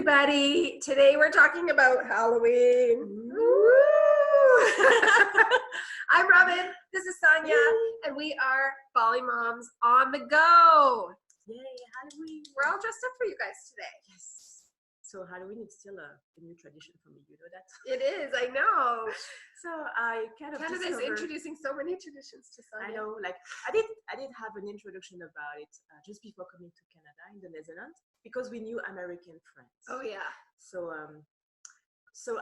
everybody. Today we're talking about Halloween. I'm Robin, this is Sonia, and we are Bolly Moms on the go. Yay, Halloween. We're all dressed up for you guys today. Yes. So Halloween is still a new tradition for me, you know that? It is, I know. So I kind of Canada's introducing so many traditions to Sonia. I know, like I did have an introduction about it just before coming to Canada in the Netherlands because we knew American friends. Oh yeah. So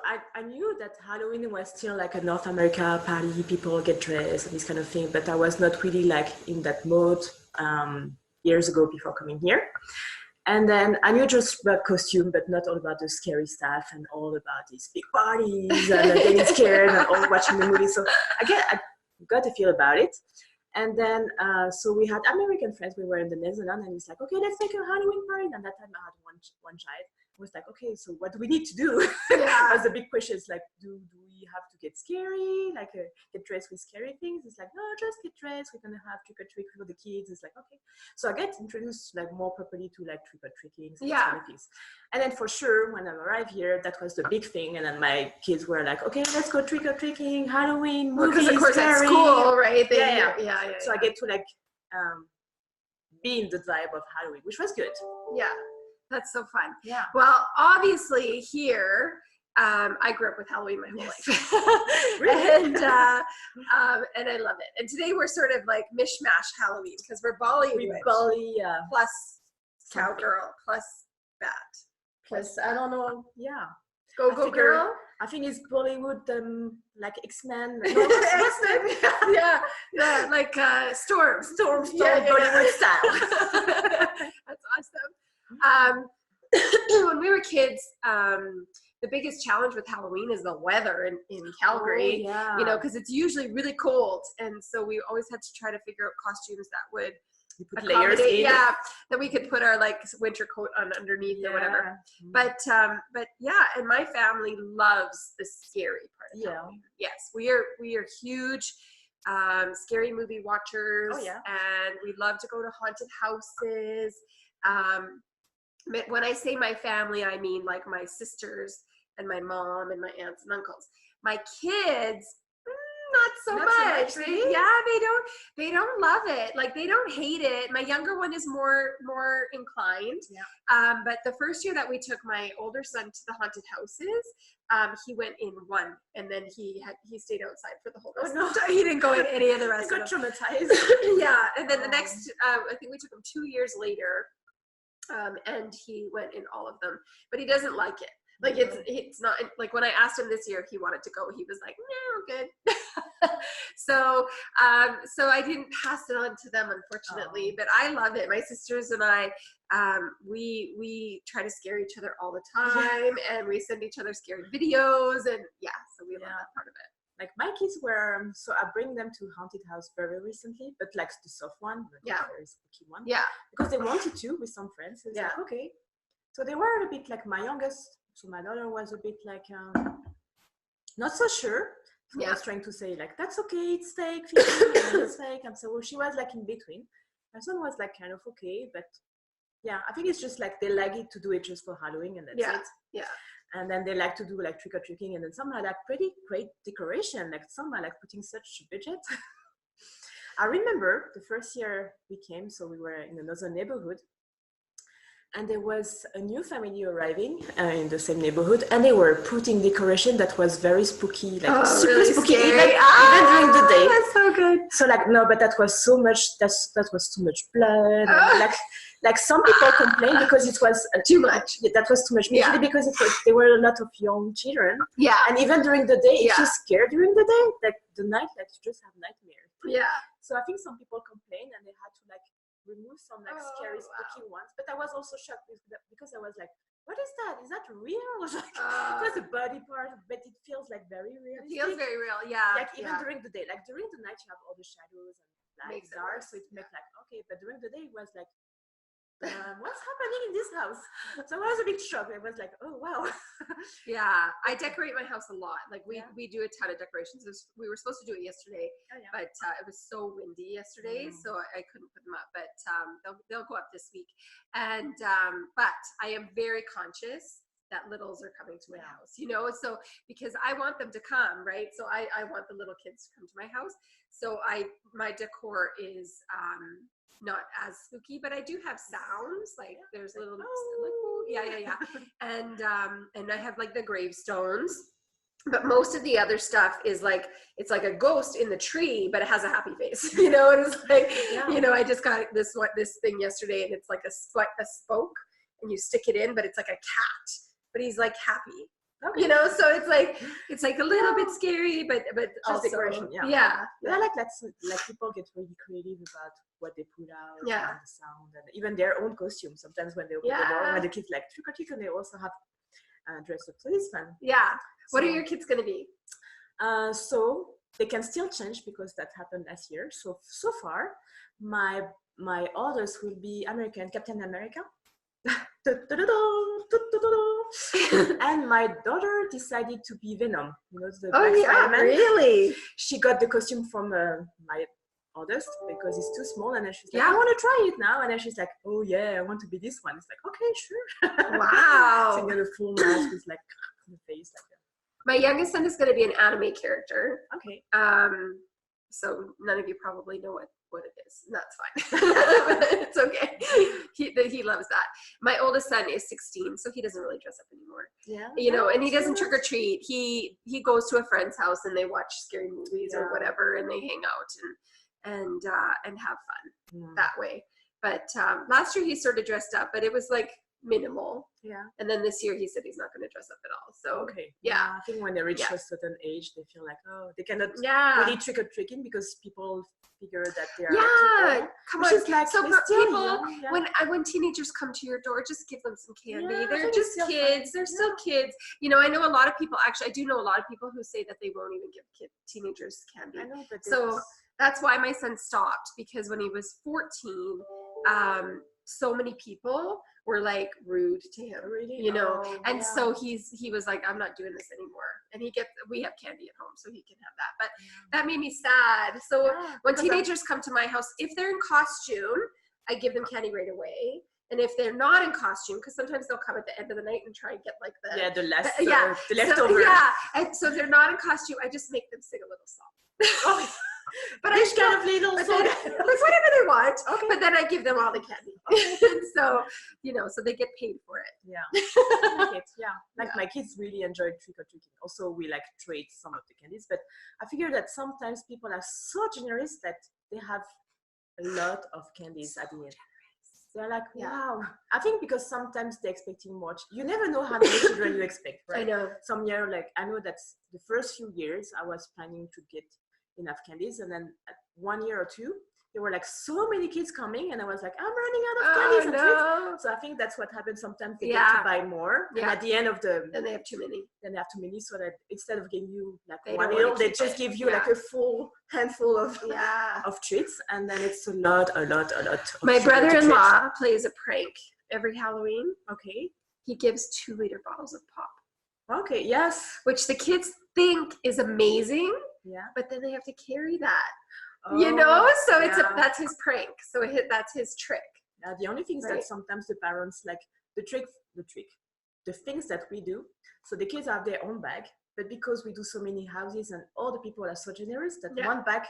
I knew that Halloween was still like a North America party, people get dressed and this kind of thing, but I was not really like in that mode years ago before coming here. And then I knew just about costume, but not all about the scary stuff and all about these big parties and getting scared and all watching the movies. So I got a feel about it. And then, so we had American friends. We were in the Netherlands, and it's like, okay, let's make a Halloween party. And that time I had one child. I was like, okay, so what do we need to do? Yeah. That's the big question. It's like, do we have to get scary, like get dressed with scary things? It's like, no, just get dressed. We're gonna have trick or treat for the kids. It's like, okay. So I get introduced like more properly to like trick or treating, kind of things. And then for sure, when I arrived here, that was the big thing. And then my kids were like, okay, let's go trick or treating, Halloween, movies, because of course scary. at school, right? Yeah. So I get to like be in the vibe of Halloween, which was good. Yeah. That's so fun. Yeah. Well, obviously here, I grew up with Halloween my whole life. Really? And I love it. And today we're sort of like mishmash Halloween because we're Bollywood. Bolly, plus cowgirl, plus bat. plus, I don't know, yeah. Go girl? I think it's Bollywood, like Xmen. Xmen. Yeah, like Storm, Bollywood style. That's awesome. When we were kids, the biggest challenge with Halloween is the weather in Calgary. Oh, yeah. You know, because it's usually really cold, and so we always had to try to figure out costumes that would put layers in. Yeah, that we could put our like winter coat on underneath or whatever. But yeah, and my family loves the scary part of Halloween. Yes, we are huge scary movie watchers. Oh, yeah. And we love to go to haunted houses. When I say my family, I mean like my sisters and my mom and my aunts and uncles. My kids, not so much. Really? They don't love it. Like they don't hate it. My younger one is more inclined. Yeah. But the first year that we took my older son to the haunted houses, he went in one, and then he stayed outside for the whole rest. Oh, no. of the time. He didn't go in any of the rest. He got of them. traumatized. Yeah, and then the next, I think we took him 2 years later, and he went in all of them, but he doesn't like it. Like it's not like when I asked him this year if he wanted to go, he was like, no, good. So I didn't pass it on to them, unfortunately, but I love it. My sisters and I, we try to scare each other all the time, and we send each other scary videos, and so we love that part of it. Like my kids were, so I bring them to haunted house very recently, but like the soft one, the very spooky one. Yeah. Because they wanted to with some friends. So it's like, okay. So they were a bit like my youngest. So my daughter was a bit like, not so sure. So I was trying to say like, that's okay, it's fake, it's fake. And so she was like in between. My son was like kind of okay, but yeah, I think it's just like they like it to do it just for Halloween and that's it. Yeah. And then they like to do like trick-or-treating, and then some are like pretty great decoration, like some are like putting such budget. I remember the first year we came, so we were in another neighborhood, and there was a new family arriving in the same neighborhood, and they were putting decoration that was very spooky, like super really spooky, scary. even during the day. That's so good. So like, no, but that was so much, that was too much blood. And like some people complained because it was too much. That was too much. Usually because there were a lot of young children. Yeah. And even during the day, if you're scared during the day, like the night, like you just have nightmares. Yeah. So I think some people complained, and they had to like remove some like scary spooky ones. But I was also shocked because I was like, what is that? Is that real? Like, it was a body part, but it feels like very real. It feels very real, yeah. Like even during the day, like during the night, you have all the shadows and light, dark, so it makes like, okay, but during the day, it was like, what's happening in this house? So I was a bit shocked. I was like, oh wow. Yeah, I decorate my house a lot. Like we do a ton of decorations. We were supposed to do it yesterday, but it was so windy yesterday, so I couldn't put them up. But they'll go up this week. And but I am very conscious that littles are coming to my house, you know? So, because I want them to come, right? So I want the little kids to come to my house. So my decor is, not as spooky, but I do have sounds, like there's little, and I have like the gravestones, but most of the other stuff is like, it's like a ghost in the tree, but it has a happy face, you know. And it's like, you know, I just got this thing yesterday, and it's like a spoke, and you stick it in, but it's like a cat, but he's like happy. Okay. You know, so it's like a little bit scary, but also decoration. I like people get really creative about what they put out, and the sound, and even their own costume. Sometimes when they open the door, when the kids like trick or treat, and they also have dressed up policemen. Yeah. What are your kids gonna be? So they can still change because that happened last year. So far, my others will be American Captain America. And my daughter decided to be Venom. You know, the Black Spider-Man. Really? She got the costume from my oldest because it's too small, and then she's like, I want to try it now. And then she's like, oh yeah, I want to be this one. It's like, okay, sure. Wow. So you got a full mask with like the face like that. My youngest son is going to be an anime character. Okay. So none of you probably know what it is. And that's fine. It's okay. He loves that. My oldest son is 16, so he doesn't really dress up anymore. Yeah. You know, and he doesn't trick or treat. He goes to a friend's house and they watch scary movies or whatever, and they hang out and have fun that way. But last year he sort of dressed up, but it was like minimal. Yeah. And then this year he said he's not going to dress up at all. So I think when they reach a certain age, they feel like, oh, they cannot really trick or treating because people figure that they are come on. Like, so for people, when teenagers come to your door, just give them some candy. They're just kids. They're still kids. You know, I know a lot of people. Actually, I do know a lot of people who say that they won't even give teenagers candy. I know, but so that's why my son stopped, because when he was 14, so many people were like rude to him, you know, and so he was like, I'm not doing this anymore. And we have candy at home, so he can have that. But that made me sad. So when teenagers come to my house, if they're in costume, I give them candy right away. And if they're not in costume, because sometimes they'll come at the end of the night and try and get like the leftover. And so if they're not in costume, I just make them sing a little song. But I kind of little like whatever they want. Okay. But then I give them all the candy. So, you know, so they get paid for it. My kids really enjoy trick or treating. Also, we like trade some of the candies, but I figure that sometimes people are so generous that they have a lot of candies at the end. They're like, wow. I think because sometimes they're expecting much. You never know how many children you expect, right? I know. Some year, like, I know that the first few years I was planning to get enough candies, and then at 1 year or two there were like so many kids coming, and I was like, I'm running out of candies and treats. So I think that's what happens. Sometimes they get to buy more, and at the end of then they have too many. So that instead of giving you like one meal, they just give you like a full handful of treats, and then it's a lot of my brother-in-law plays a prank every Halloween. Okay. He gives 2-liter bottles of pop. Okay. Yes. Which the kids think is amazing. Yeah, but then they have to carry that, you know. So that's his prank. So that's his trick. Yeah, the only thing is that sometimes the parents like the things that we do. So the kids have their own bag, but because we do so many houses and all the people are so generous that one bag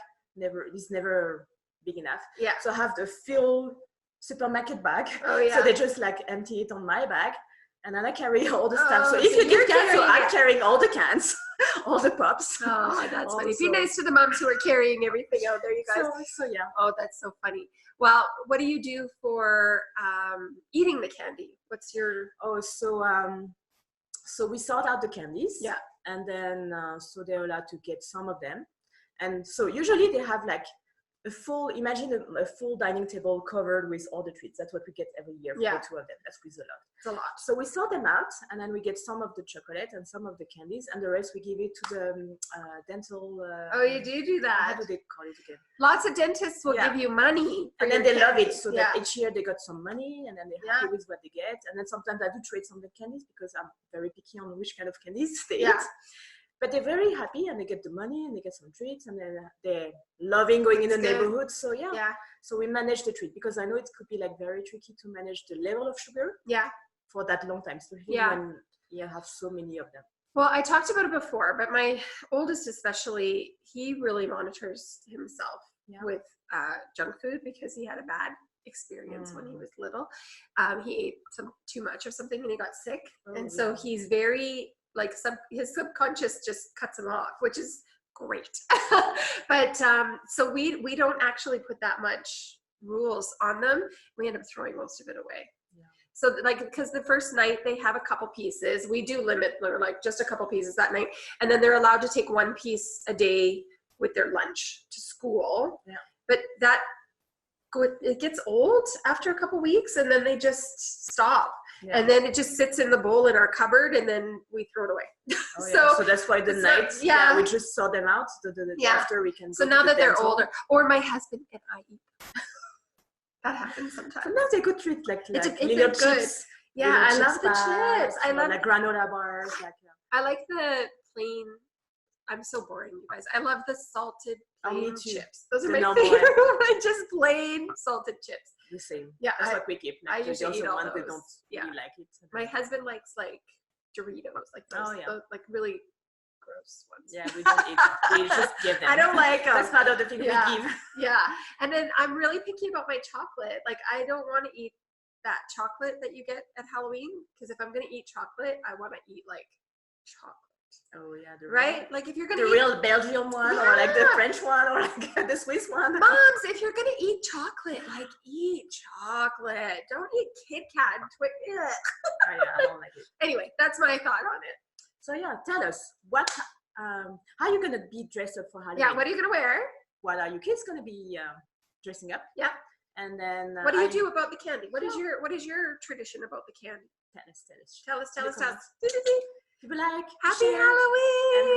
is never big enough. Yeah. So I have the full supermarket bag. Oh yeah. So they just like empty it on my bag. And then I carry all the stuff. So if you give cans, so I'm carrying all the cans, all the pops. Oh, that's funny. Be nice to the moms who are carrying everything out there, you guys. So yeah. Oh, that's so funny. Well, what do you do for eating the candy? What's your? Oh, so we sort out the candies. Yeah. And then so they're allowed to get some of them. And so usually they have like imagine a full dining table covered with all the treats. That's what we get every year for the two of them. That's with a lot. It's a lot. So we sort them out, and then we get some of the chocolate and some of the candies, and the rest we give it to the dental. Oh, you do that. How do they call it again? Lots of dentists will give you money. And then they love it. So that each year they got some money, and then they're happy with what they get. And then sometimes I do trade some of the candies because I'm very picky on which kind of candies they eat. But they're very happy, and they get the money, and they get some treats, and they're loving going in the neighborhood. So so we manage the treat, because I know it could be like very tricky to manage the level of sugar for that long time. So when you have so many of them? Well, I talked about it before, but my oldest especially, he really monitors himself with junk food because he had a bad experience when he was little. He ate too much of something and he got sick. So he's very, like, his subconscious just cuts him off, which is great. But so we don't actually put that much rules on them. We end up throwing most of it away. So like, because the first night they have a couple pieces, we do limit, like, just a couple pieces that night, and then they're allowed to take one piece a day with their lunch to school. But it gets old after a couple weeks, and then they just stop. And then it just sits in the bowl in our cupboard, and then we throw it away. So that's why the night, we just saw them out. After we can. So now that they're older, or my husband and I eat. That happens sometimes. Sometimes they could treat like little chips. Yeah, I love the chips. I love like granola bars. I like the plain. I'm so boring, you guys. I love the salted plain chips. Those are my favorite. Just plain salted chips. The same. Yeah, that's what we keep. I usually eat all those. They don't really like it. My husband likes like Doritos, like those, those like really gross ones. Yeah, we don't eat. We just give them. I don't like them. That's part of the thing we give. Yeah, and then I'm really picky about my chocolate. Like, I don't want to eat that chocolate that you get at Halloween, because if I'm gonna eat chocolate, I want to eat like chocolate. Oh yeah, like if you're gonna eat real Belgian one, or like the French one, or like the Swiss one. Moms, if you're gonna eat chocolate, like, eat chocolate. Don't eat Kit Kat and I don't like it. Anyway, that's my thought on it. So yeah, tell us how are you gonna be dressed up for Halloween? Yeah, what are you gonna wear? What are your kids gonna be dressing up? Yeah. And then what do you do about the candy? What is your tradition about the candy? Tell us. Tell us. People like Happy share, Halloween. And